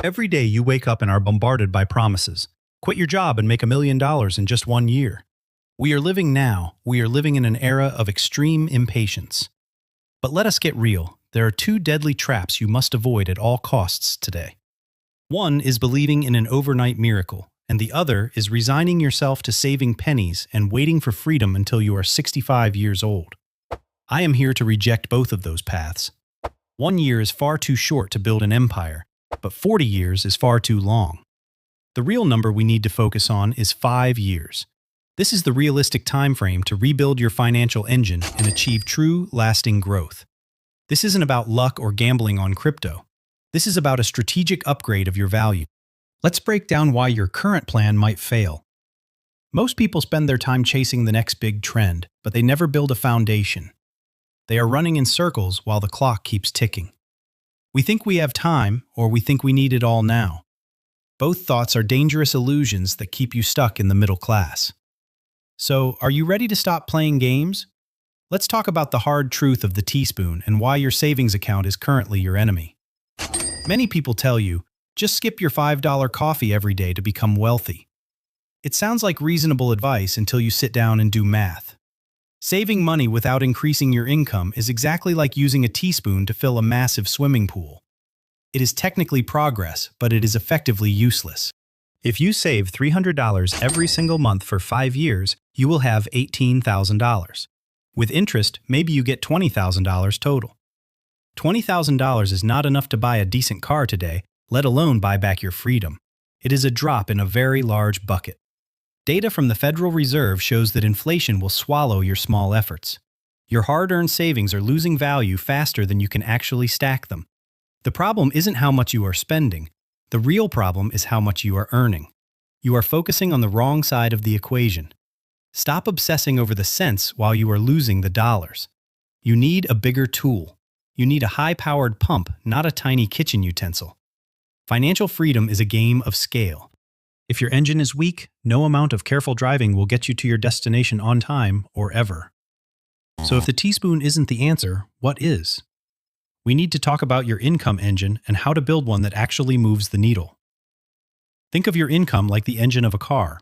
Every day you wake up and are bombarded by promises. Quit your job and make $1 million in just 1 year. We are living now. We are living in an era of extreme impatience. But let us get real. There are two deadly traps you must avoid at all costs today. One is believing in an overnight miracle, and the other is resigning yourself to saving pennies and waiting for freedom until you are 65 years old. I am here to reject both of those paths. 1 year is far too short to build an empire, but 40 years is far too long. The real number we need to focus on is 5 years. This is the realistic time frame to rebuild your financial engine and achieve true, lasting growth. This isn't about luck or gambling on crypto. This is about a strategic upgrade of your value. Let's break down why your current plan might fail. Most people spend their time chasing the next big trend, but they never build a foundation. They are running in circles while the clock keeps ticking. We think we have time, or we think we need it all now. Both thoughts are dangerous illusions that keep you stuck in the middle class. So, are you ready to stop playing games? Let's talk about the hard truth of the teaspoon and why your savings account is currently your enemy. Many people tell you, just skip your $5 coffee every day to become wealthy. It sounds like reasonable advice until you sit down and do math. Saving money without increasing your income is exactly like using a teaspoon to fill a massive swimming pool. It is technically progress, but it is effectively useless. If you save $300 every single month for 5 years, you will have $18,000. With interest, maybe you get $20,000 total. $20,000 is not enough to buy a decent car today, let alone buy back your freedom. It is a drop in a very large bucket. Data from the Federal Reserve shows that inflation will swallow your small efforts. Your hard-earned savings are losing value faster than you can actually stack them. The problem isn't how much you are spending. The real problem is how much you are earning. You are focusing on the wrong side of the equation. Stop obsessing over the cents while you are losing the dollars. You need a bigger tool. You need a high-powered pump, not a tiny kitchen utensil. Financial freedom is a game of scale. If your engine is weak, no amount of careful driving will get you to your destination on time or ever. So if the teaspoon isn't the answer, what is? We need to talk about your income engine and how to build one that actually moves the needle. Think of your income like the engine of a car.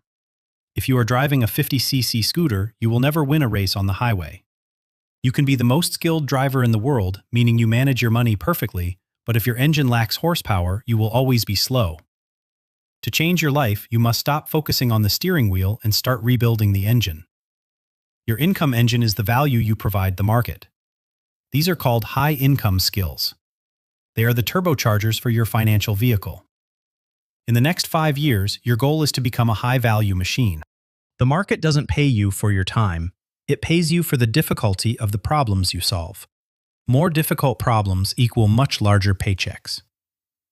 If you are driving a 50cc scooter, you will never win a race on the highway. You can be the most skilled driver in the world, meaning you manage your money perfectly, but if your engine lacks horsepower, you will always be slow. To change your life, you must stop focusing on the steering wheel and start rebuilding the engine. Your income engine is the value you provide the market. These are called high-income skills. They are the turbochargers for your financial vehicle. In the next 5 years, your goal is to become a high-value machine. The market doesn't pay you for your time. It pays you for the difficulty of the problems you solve. More difficult problems equal much larger paychecks.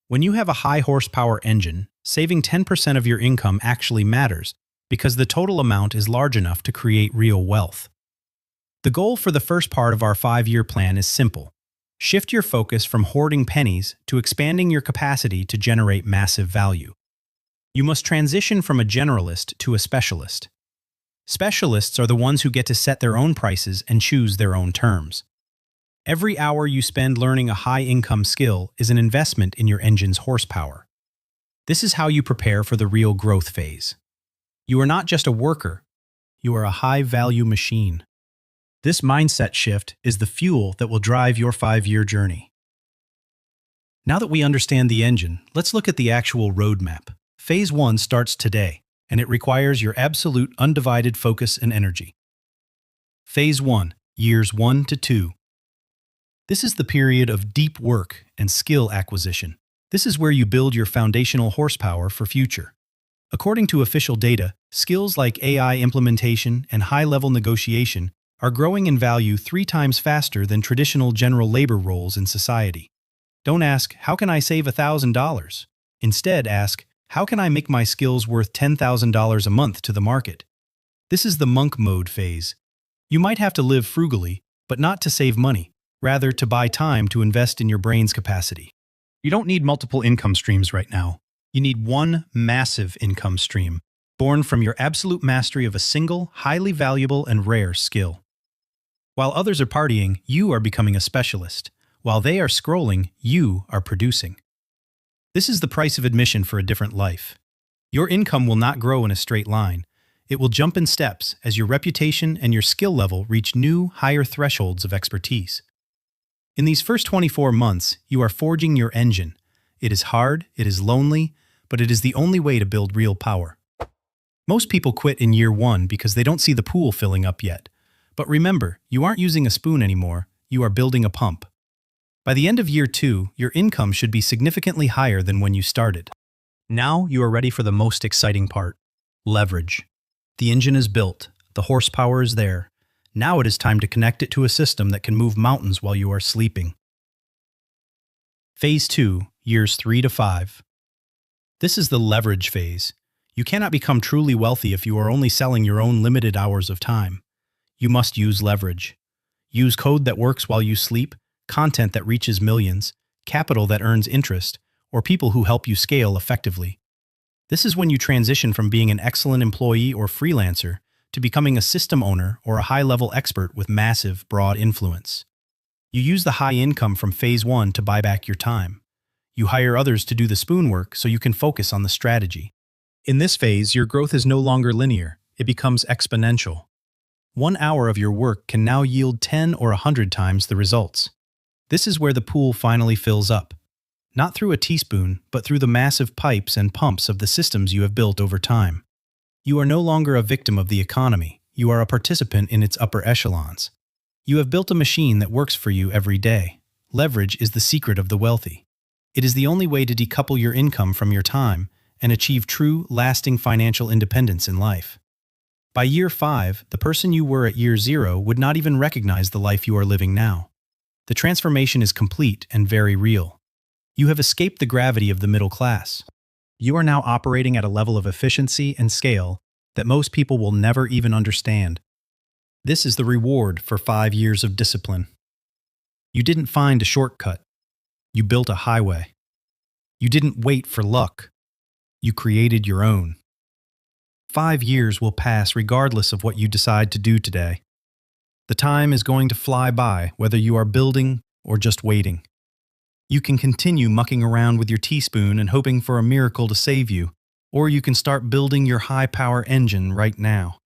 When you have a high-horsepower engine, saving 10% of your income actually matters because the total amount is large enough to create real wealth. The goal for the first part of our 5-year plan is simple. Shift your focus from hoarding pennies to expanding your capacity to generate massive value. You must transition from a generalist to a specialist. Specialists are the ones who get to set their own prices and choose their own terms. Every hour you spend learning a high-income skill is an investment in your engine's horsepower. This is how you prepare for the real growth phase. You are not just a worker, you are a high-value machine. This mindset shift is the fuel that will drive your 5-year journey. Now that we understand the engine, let's look at the actual roadmap. Phase 1 starts today, and it requires your absolute undivided focus and energy. Phase 1, years 1 to 2. This is the period of deep work and skill acquisition. This is where you build your foundational horsepower for future. According to official data, skills like AI implementation and high-level negotiation are growing in value 3 times faster than traditional general labor roles in society. Don't ask, how can I save $1,000? Instead, ask, how can I make my skills worth $10,000 a month to the market? This is the monk mode phase. You might have to live frugally, but not to save money, rather to buy time to invest in your brain's capacity. You don't need multiple income streams right now. You need one massive income stream, born from your absolute mastery of a single, highly valuable and rare skill. While others are partying, you are becoming a specialist. While they are scrolling, you are producing. This is the price of admission for a different life. Your income will not grow in a straight line. It will jump in steps as your reputation and your skill level reach new, higher thresholds of expertise. In these first 24 months, you are forging your engine. It is hard, it is lonely, but it is the only way to build real power. Most people quit in year 1 because they don't see the pool filling up yet. But remember, you aren't using a spoon anymore, you are building a pump. By the end of year 2, your income should be significantly higher than when you started. Now you are ready for the most exciting part: leverage. The engine is built, the horsepower is there. Now it is time to connect it to a system that can move mountains while you are sleeping. Phase 2, years 3 to 5. This is the leverage phase. You cannot become truly wealthy if you are only selling your own limited hours of time. You must use leverage. Use code that works while you sleep, content that reaches millions, capital that earns interest, or people who help you scale effectively. This is when you transition from being an excellent employee or freelancer to becoming a system owner or a high-level expert with massive, broad influence. You use the high income from phase 1 to buy back your time. You hire others to do the spoon work so you can focus on the strategy. In this phase, your growth is no longer linear. It becomes exponential. 1 hour of your work can now yield 10 or 100 times the results. This is where the pool finally fills up. Not through a teaspoon, but through the massive pipes and pumps of the systems you have built over time. You are no longer a victim of the economy. You are a participant in its upper echelons. You have built a machine that works for you every day. Leverage is the secret of the wealthy. It is the only way to decouple your income from your time and achieve true, lasting financial independence in life. By year 5, the person you were at year 0 would not even recognize the life you are living now. The transformation is complete and very real. You have escaped the gravity of the middle class. You are now operating at a level of efficiency and scale that most people will never even understand. This is the reward for 5 years of discipline. You didn't find a shortcut. You built a highway. You didn't wait for luck. You created your own. 5 years will pass regardless of what you decide to do today. The time is going to fly by whether you are building or just waiting. You can continue mucking around with your teaspoon and hoping for a miracle to save you, or you can start building your high-power engine right now.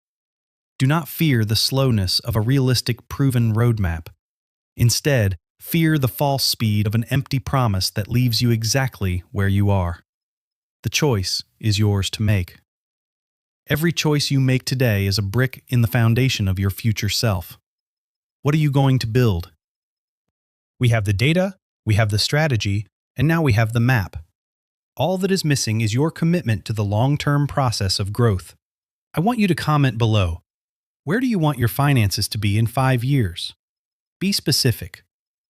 Do not fear the slowness of a realistic, proven roadmap. Instead, fear the false speed of an empty promise that leaves you exactly where you are. The choice is yours to make. Every choice you make today is a brick in the foundation of your future self. What are you going to build? We have the data, we have the strategy, and now we have the map. All that is missing is your commitment to the long-term process of growth. I want you to comment below. Where do you want your finances to be in 5 years? Be specific.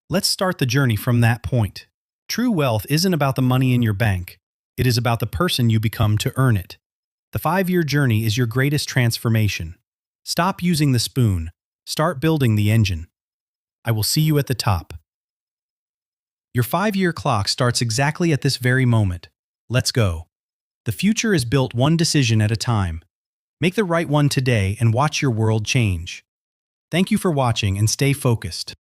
Let's start the journey from that point. True wealth isn't about the money in your bank. It is about the person you become to earn it. The 5-year journey is your greatest transformation. Stop using the spoon. Start building the engine. I will see you at the top. Your 5-year clock starts exactly at this very moment. Let's go. The future is built one decision at a time. Make the right one today and watch your world change. Thank you for watching and stay focused.